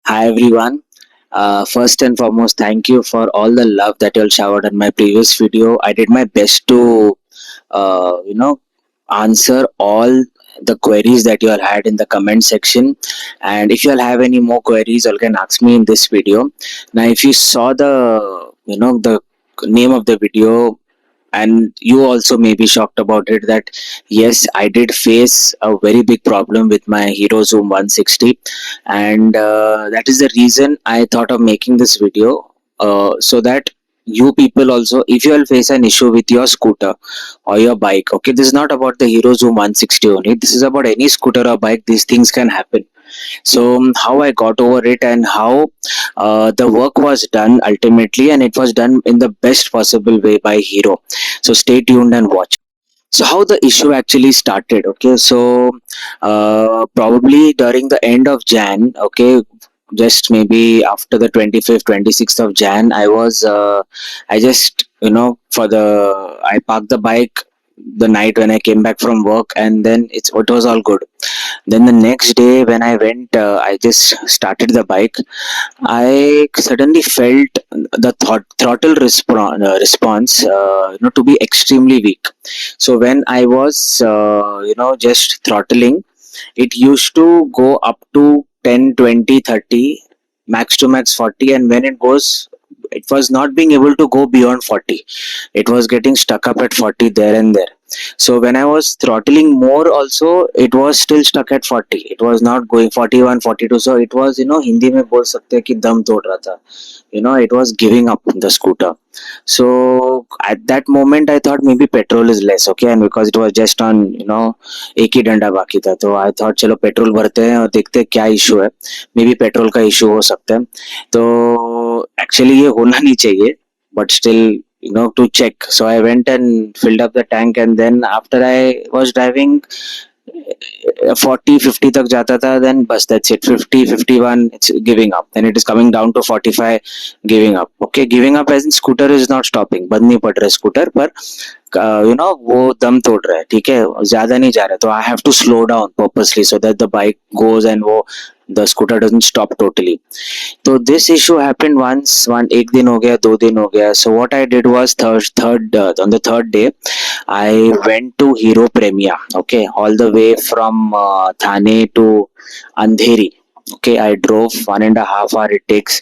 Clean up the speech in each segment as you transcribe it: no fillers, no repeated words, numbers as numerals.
Hi everyone. First and foremost, thank you for all the love that you all showered on my previous video. I did my best to, answer all the queries that you all had in the comment section. And if you all have any more queries, you all can ask me in this video. Now, if you saw the name of the video, and you also may be shocked about it, that yes, I did face a very big problem with my Hero Zoom 160, and that is the reason I thought of making this video, so that you people also, if you will face an issue with your scooter or your bike, okay, this is not about the Hero Zoom 160 only, this is about any scooter or bike, these things can happen. So how I got over it, and how the work was done ultimately, and it was done in the best possible way by Hero. So stay tuned and watch. So how the issue actually started, okay, so probably during the end of Jan, okay, just maybe after the 25th 26th of Jan, I just, for the I parked the bike the night when I came back from work, and then it was all good. Then the next day when I went, I just started the bike. I suddenly felt the throttle response, to be extremely weak. So when I was, just throttling, it used to go up to 10, 20, 30, max to max 40, and when it was not being able to go beyond 40. It was getting stuck up at 40 there and there. So when I was throttling more also, it was still stuck at 40. It was not going 41, 42. So it was, Hindi में बोल सकते हैं कि दम तोड़ रहा था. It was giving up the scooter. So at that moment, I thought maybe petrol is less, okay, and because it was just on, एक ही डंडा बाकी था, तो I thought चलो पेट्रोल भरते हैं और देखते हैं क्या इशू है. मे बी पेट्रोल का इशू हो सकता है. तो एक्चुअली ये होना नहीं चाहिए, but still, to check. So I went and filled up the tank, and then after I was driving 40 50 तक जाता था, then बस that's it. 50 51 it's giving up, then it is coming down to 45, giving up. Okay, giving up as in scooter is not stopping, बंद नहीं पड़ रहा है scooter पर, वो दम तोड़ रहा है, ठीक है, ज्यादा नहीं जा रहा है, तो I have to slow down purposely so that the bike goes and वो the scooter doesn't stop totally. So this issue happened once, एक दिन हो गया, 2 दिन हो गया. So what I did was on the third day, I went to Hero Premia, okay, all the way from Thane to Andheri. Okay, I drove 1.5 hour it takes,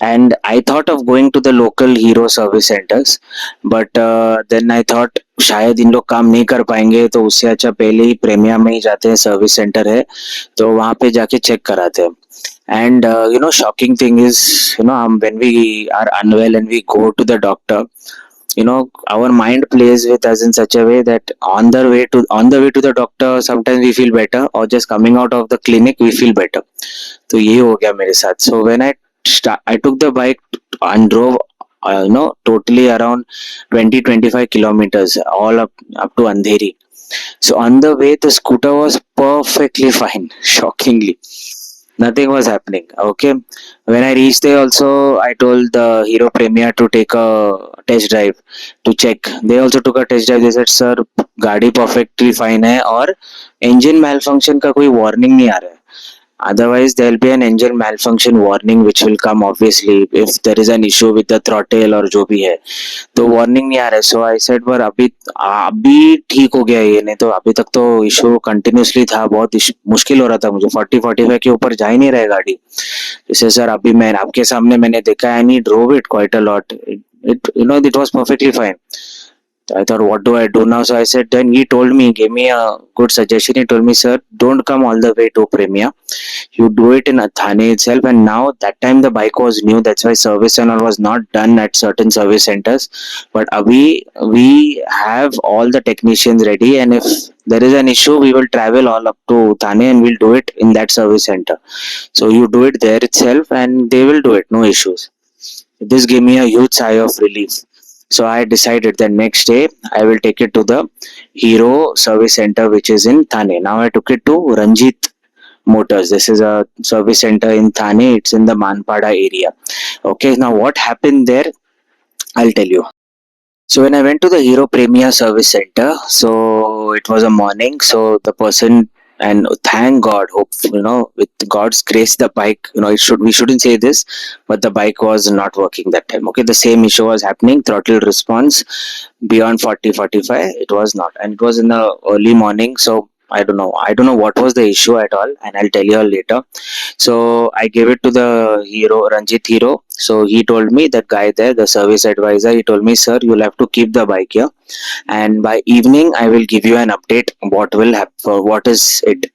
and I thought of going to the local Hero service centers, but then I thought शायद इन लोग काम नहीं कर पाएंगे, तो उससे अच्छा पहले ही प्रेमिया में ही जाते हैं, सर्विस सेंटर है, तो वहां पे जाके चेक कराते हैं. And shocking thing is, when we are unwell and we go to the doctor, our mind plays with us in such a way that on the way to the doctor, sometimes we feel better, or just coming out of the clinic we feel better. तो ये हो गया मेरे साथ. So when I took the bike and drove, totally around 20-25 kilometers, all up to Andheri. So on the way, the scooter was perfectly fine. Shockingly, nothing was happening. Okay, when I reached there, also I told the Hero Premier to take a test drive to check. They also took a test drive. They said, "Sir, गाड़ी perfectly fine है, और engine malfunction का कोई warning नहीं आ रहा है. Otherwise, there will be an engine malfunction warning which will come obviously if there is an issue with the throttle और जो भी है, तो वार्निंग नहीं आ रहा है." सो आई सेड, पर अभी ठीक हो गया ये, नहीं तो अभी तक तो इशू कंटिन्यूसली था, बहुत मुश्किल हो रहा था मुझे, 40-45 के ऊपर जा ही नहीं रहा गाड़ी. जैसे सर अभी मैं आपके सामने मैंने देखा, and he drove it quite a lot, it was perfectly fine. I thought, what do I do now? So I said, then he told me, gave me a good suggestion. He told me, sir, don't come all the way to Premia. You do it in Thane itself. And now that time the bike was new. That's why service and all was not done at certain service centers. But we have all the technicians ready. And if there is an issue, we will travel all up to Thane and we'll do it in that service center. So you do it there itself and they will do it. No issues. This gave me a huge sigh of relief. So I decided that next day I will take it to the Hero service center which is in Thane. Now I took it to Ranjit Motors. This is a service center in Thane. It's in the Manpada area. Okay, now what happened there, I'll tell you. So when I went to the Hero Premier service center, so it was a morning. So the person and thank God, hope, with God's grace, the bike, we shouldn't say this, but the bike was not working that time. Okay, the same issue was happening, throttle response beyond 40 45, it was not, and it was in the early morning. So I don't know what was the issue at all, and I'll tell you all later. So I gave it to the hero, Ranjit Hero. So he told me, that guy there, the service advisor, he told me, sir, you'll have to keep the bike here, and by evening I will give you an update what will happen, what is it.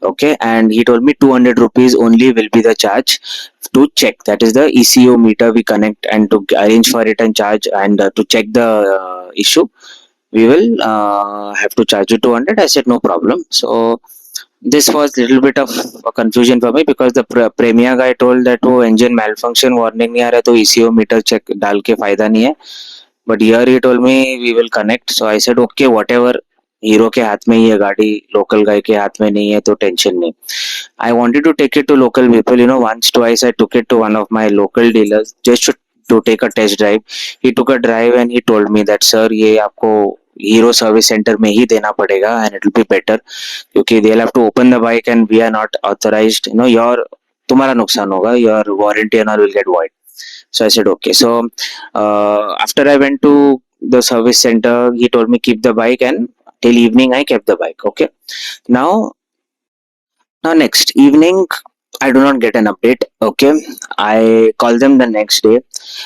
Okay, and he told me 200 rupees only will be the charge to check, that is the ECU meter we connect, and to arrange for it and charge, and to check the issue, we will have to charge you 200. I said no problem. So this was little bit of a confusion for me, because the premier guy told that वो engine malfunction warning नहीं आ रहा, तो ECU meter check डाल के फायदा नहीं है. But here he told me we will connect. So I said okay, whatever. Hero के हाथ में ही है गाड़ी, लोकल गाय के हाथ में नहीं है, तो टेंशन नहीं. I wanted to take it to local people. Once twice I took it to one of my local dealers just to take a test drive. He took a drive and he told me that sir, ये आपको hero service centre में ही देना पड़ेगा, and it will be better, क्योंकि they'll have to open the bike and we are not authorized. Your तुम्हारा नुकसान होगा, your warranty and all will get void. So I said okay. So after I went to the service center, he told me keep the bike, and till evening I kept the bike. Okay. Now next evening I do not get an update. Okay, I call them the next day.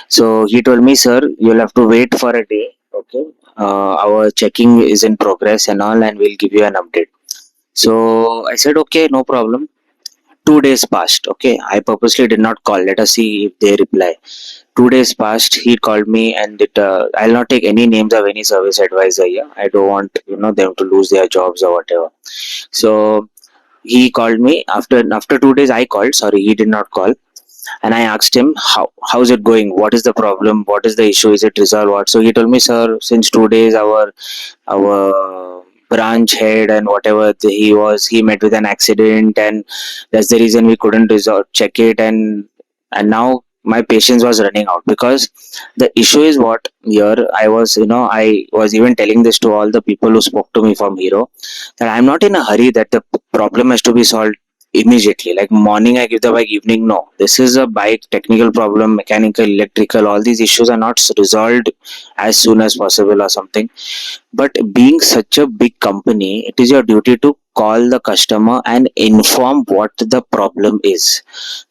So he told me, sir, you'll have to wait for a day. Okay, our checking is in progress and all, and we'll give you an update. So I said okay, no problem. 2 days passed. Okay, I purposely did not call. Let us see if they reply. 2 days passed. He called me, and I'll not take any names of any service advisor here. I don't want them to lose their jobs or whatever. So he called me after 2 days. I called. Sorry, he did not call, and I asked him how's it going, what is the problem, what is the issue, is it resolved, what. So he told me, sir, since 2 days our branch head and whatever he met with an accident, and that's the reason we couldn't resolve check it, and now my patience was running out, because the issue is what here I was even telling this to all the people who spoke to me from Hero, that I'm not in a hurry that the problem has to be solved immediately, like morning I give the bike, evening no. This is a bike technical problem, mechanical, electrical, all these issues are not resolved as soon as possible or something. But being such a big company, it is your duty to call the customer and inform what the problem is.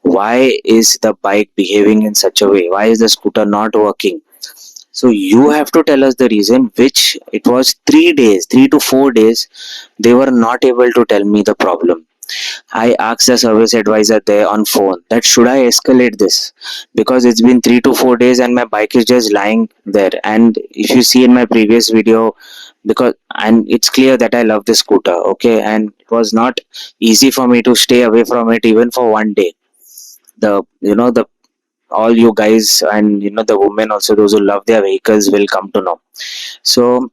Why is the bike behaving in such a way, why is the scooter not working? So you have to tell us the reason, which it was 3 days, 3 to 4 days, they were not able to tell me the problem. I asked the service advisor there on phone that should I escalate this, because it's been 3 to 4 days and my bike is just lying there. And if you see in my previous video, and it's clear that I love this scooter, okay, and it was not easy for me to stay away from it even for one day. The all you guys and the women also, those who love their vehicles, will come to know. So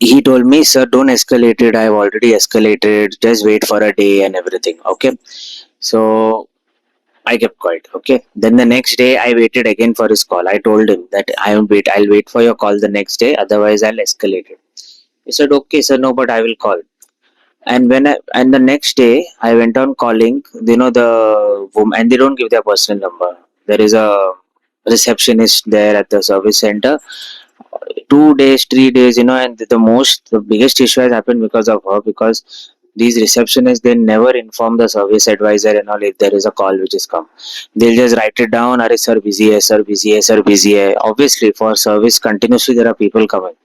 he told me, sir, don't escalate it, I've already escalated, just wait for a day and everything. Okay, so I kept quiet. Okay, then the next day I waited again for his call. I told him that I'll wait for your call the next day, otherwise I'll escalate it. He said okay sir, no, but I will call. And the next day I went on calling, the woman, and they don't give their personal number. There is a receptionist there at the service center. 2 days, 3 days, and the biggest issue has happened because of her, because these receptionists, they never inform the service advisor and all if there is a call which is come. They'll just write it down, अरे sir busy है, sir busy है, sir busy है. Obviously for service continuously there are people coming,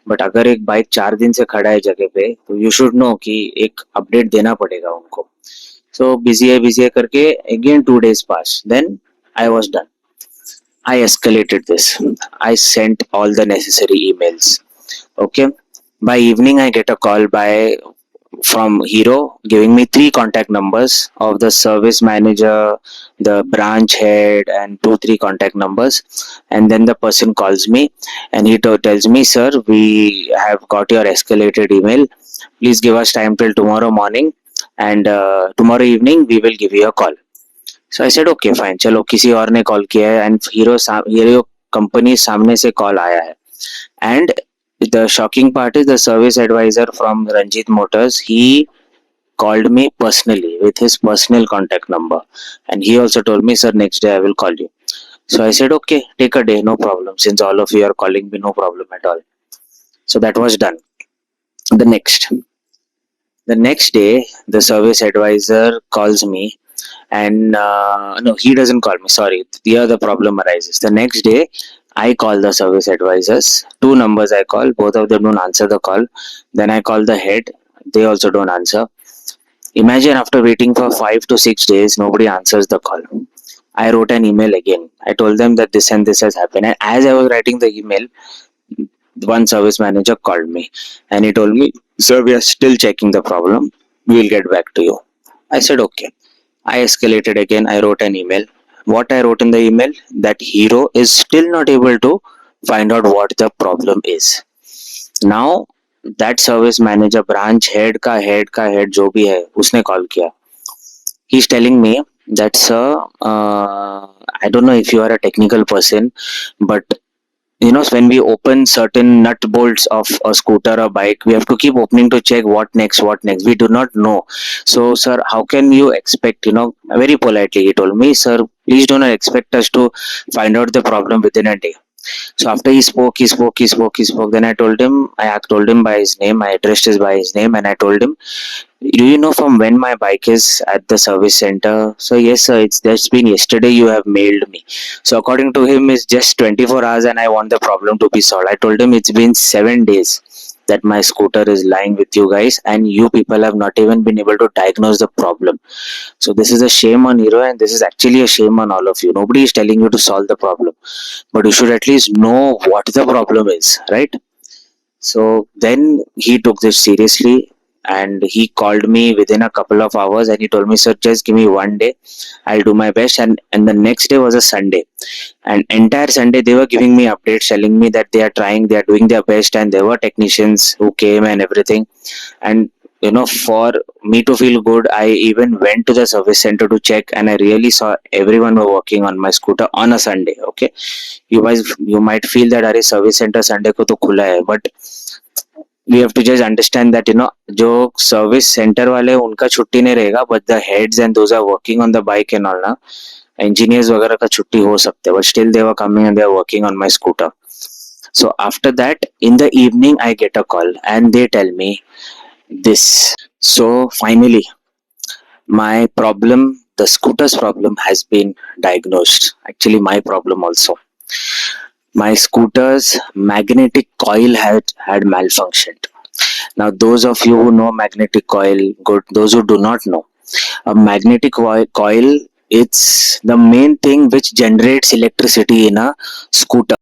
but अगर एक bike 4 दिन से खड़ा है जगह पे, तो you should know कि एक अपडेट देना पड़ेगा उनको. So busy है करके again 2 days passed. Then I was done. I escalated this. I sent all the necessary emails. Okay. By evening, I get a call from Hero giving me 3 contact numbers of the service manager, the branch head, and 2 3 contact numbers. And then the person calls me and he tells me, sir, we have got your escalated email. Please give us time till tomorrow morning, and tomorrow evening we will give you a call. So I said okay fine, चलो किसी और ने call किया है, and hero company सामने से call आया है. And the shocking part is the service advisor from Ranjit Motors, he called me personally with his personal contact number, and he also told me, sir, next day I will call you. So I said, okay, take a day, no problem. Since all of you are calling me, no problem at all. So that was done. The next, the next day, the service advisor calls me, and no, he doesn't call me. Sorry, here the problem arises. The next day, I call the service advisors. Two numbers I call, both of them don't answer the call. Then I call the head, they also don't answer. Imagine after waiting for 5 to 6 days, nobody answers the call. I wrote an email again. I told them that this and this has happened. And as I was writing the email, one service manager called me and he told me, sir, we are still checking the problem. We will get back to you. I said, okay. I escalated again. I wrote an email. What I wrote in the email, that Hero is still not able to find out what the problem is. Now, that service manager, branch head जो भी है, उसने call किया. He's telling me that, sir, I don't know if you are a technical person, but when we open certain nut bolts of a scooter or bike, we have to keep opening to check what next, we do not know. So sir, how can you expect, very politely he told me, sir, please do not expect us to find out the problem within a day. So after he spoke, then I told him by his name, I addressed his by his name, and I told him, do you know from when my bike is at the service center? So yes sir, that's been yesterday you have mailed me. So according to him, it's just 24 hours and I want the problem to be solved. I told him it's been 7 days that my scooter is lying with you guys and you people have not even been able to diagnose the problem. So this is a shame on Hero, and this is actually a shame on all of you. Nobody is telling you to solve the problem, but you should at least know what the problem is, right? So then he took this seriously and he called me within a couple of hours and he told me, sir, just give me one day, I'll do my best. And the next day was a Sunday, and entire Sunday they were giving me updates, telling me that they are trying, they are doing their best, and there were technicians who came and everything. And for me to feel good, I even went to the service center to check, and I really saw everyone were working on my scooter on a Sunday. Okay, you might feel that अरे service center Sunday को तो खुला है, but we have to just understand that जो service centre वाले उनका छुट्टी नहीं रहेगा, but the heads and those are working on the bike and all ना, engineers वगैरह का छुट्टी हो सकते हैं, but still they were coming and they are working on my scooter. So after that, in the evening I get a call and they tell me this. So finally my problem, the scooter's problem, has been diagnosed. Actually my problem also. My scooter's magnetic coil had malfunctioned. Now those of you who know magnetic coil, good. Those who do not know, a magnetic coil, it's the main thing which generates electricity in a scooter.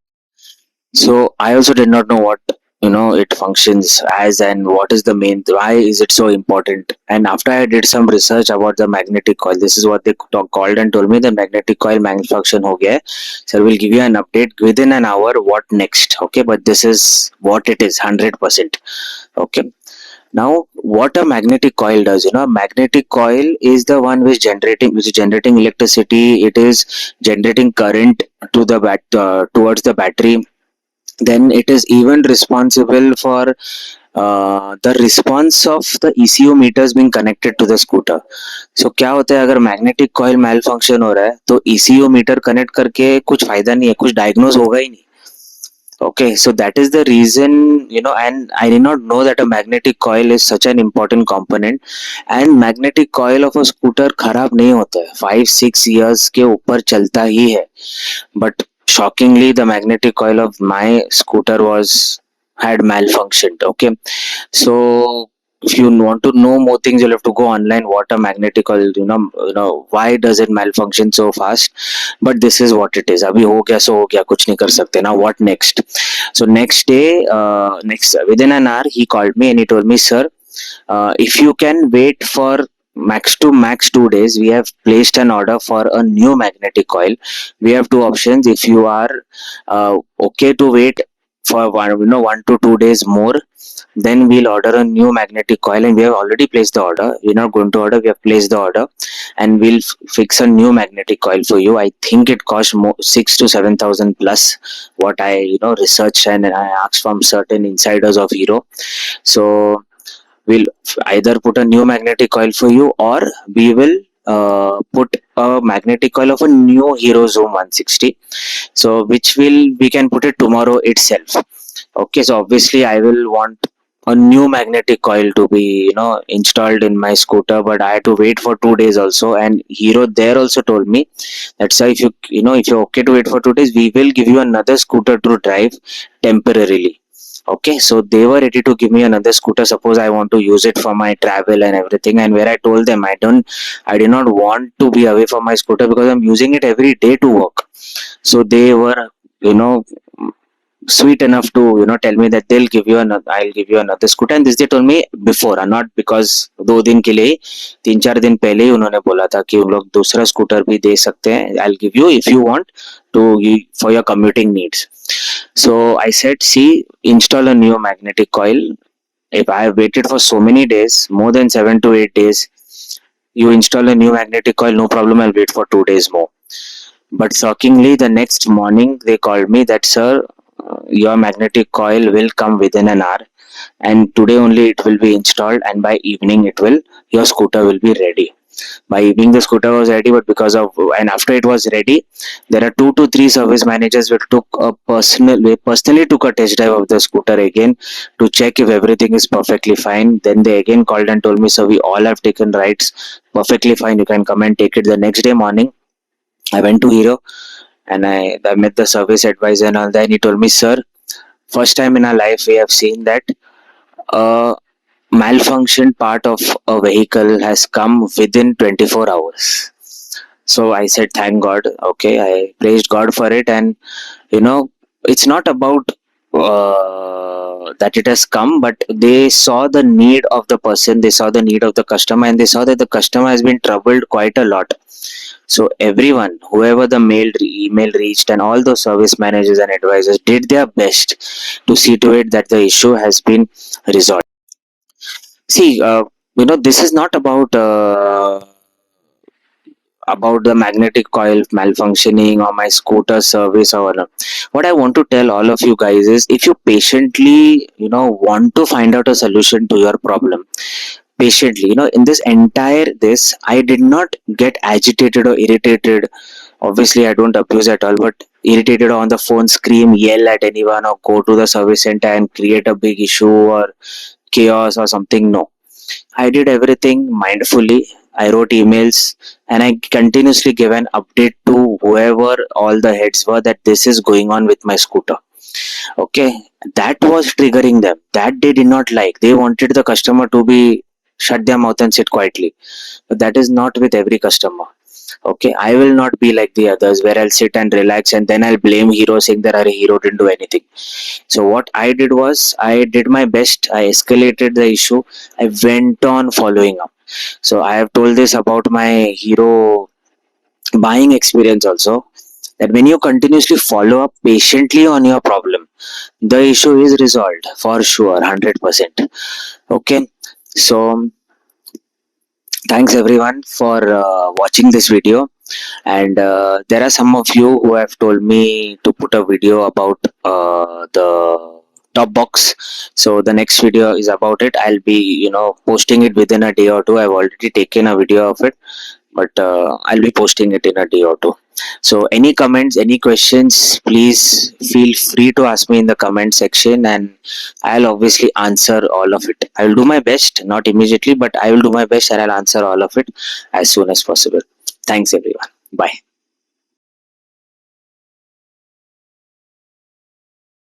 So I also did not know what it functions as and what is the main, why is it so important. And after I did some research about the magnetic coil, this is what they called and told me, the magnetic coil malfunction ho gaya hai. So we'll give you an update within an hour what next. Okay, but this is what it is, 100%. Okay, now what a magnetic coil does, magnetic coil is the one which is generating electricity. It is generating current to the towards the battery. Then it is even responsible for the response of the ECU meters being connected to the scooter. So क्या होता है अगर magnetic coil मैल function हो रहा है तो ECU metre connect करके कुछ फायदा नहीं है, कुछ डायग्नोज होगा ही नहीं. Okay, so that is the reason, and I did not know that a magnetic coil is such an important component. And magnetic coil of a scooter खराब नहीं होता है, 5-6 years के ऊपर चलता ही है. But shockingly, the magnetic coil of my scooter had malfunctioned. Okay, so if you want to know more things, you'll have to go online. What a magnetic coil, why does it malfunction so fast? But this is what it is. अभी हो गया सो हो गया, कुछ नहीं कर सकते. Now what next? So next day, within an hour, he called me and he told me, sir, if you can wait for max 2 days, we have placed an order for a new magnetic coil. We have two options. If you are okay to wait for 1 to 2 days more, then we'll order a new magnetic coil, and we have already placed the order. We're not going to order, we have placed the order, and we'll fix a new magnetic coil for you. I think it cost 6 to 7,000 plus what I researched, and I asked from certain insiders of Hero. So we'll either put a new magnetic coil for you, or we will put a magnetic coil of a new Hero Xoom 160, so which will we can put it tomorrow itself. Okay, so obviously I will want a new magnetic coil to be installed in my scooter, but I had to wait for 2 days also. And Hero there also told me that, sir, if if you're okay to wait for 2 days, we will give you another scooter to drive temporarily. Okay, so they were ready to give me another scooter, suppose I want to use it for my travel and everything. And where I told them I did not want to be away from my scooter because I'm using it every day to work. So they were you know sweet enough to tell me that I'll give you another scooter. And this they told me before, not because 2 दिन के लिए ही, 3-4 दिन पहले ही उन्होंने बोला था कि उन लोग दूसरा स्कूटर भी दे सकते हैं, I'll give you if you want to, for your commuting needs. So I said, see, install a new magnetic coil. If I have waited for so many days, more than 7 to 8 days, you install a new magnetic coil, no problem, I'll wait for 2 days more. But shockingly, the next morning they called me that, sir, your magnetic coil will come within an hour, and today only it will be installed, and by evening your scooter will be ready. By evening the scooter was ready, but because of, and after it was ready, there are 2 to 3 service managers who personally took a test drive of the scooter again to check if everything is perfectly fine. Then they again called and told me, sir, we all have taken rides perfectly fine, you can come and take it. The next day morning I went to Hero, and I met the service advisor and all that, and he told me, sir, first time in our life we have seen that a malfunctioned part of a vehicle has come within 24 hours. So I said, thank God. Okay, I praised God for it. And it's not about that it has come, but they saw the need of the person, they saw the need of the customer, and they saw that the customer has been troubled quite a lot. So everyone, whoever the email reached, and all those service managers and advisors did their best to see to it that the issue has been resolved. See, this is not about the magnetic coil malfunctioning or my scooter service or no. What I want to tell all of you guys is, if you patiently want to find out a solution to your problem, patiently, in this entire this, I did not get agitated or irritated. Obviously I don't abuse at all, but irritated on the phone, scream, yell at anyone, or go to the service center and create a big issue or chaos or something. No, I did everything mindfully. I wrote emails, and I continuously gave an update to whoever all the heads were that this is going on with my scooter. Okay, that was triggering them, that they did not like. They wanted the customer to be shut their mouth and sit quietly, but that is not with every customer. Okay, I will not be like the others where I'll sit and relax and then I'll blame Hero, saying that our Hero didn't do anything. So what I did was, I did my best, I escalated the issue, I went on following up. So I have told this about my Hero buying experience also, that when you continuously follow up patiently on your problem, the issue is resolved for sure, 100%. Okay, so thanks everyone for watching this video. And there are some of you who have told me to put a video about the top box. So the next video is about it. I'll be posting it within a day or two. I've already taken a video of it, but I'll be posting it in a day or two. So any comments, any questions, please feel free to ask me in the comment section, and I'll obviously answer all of it. I'll do my best, not immediately, but I will do my best, and I'll answer all of it as soon as possible. Thanks everyone. Bye.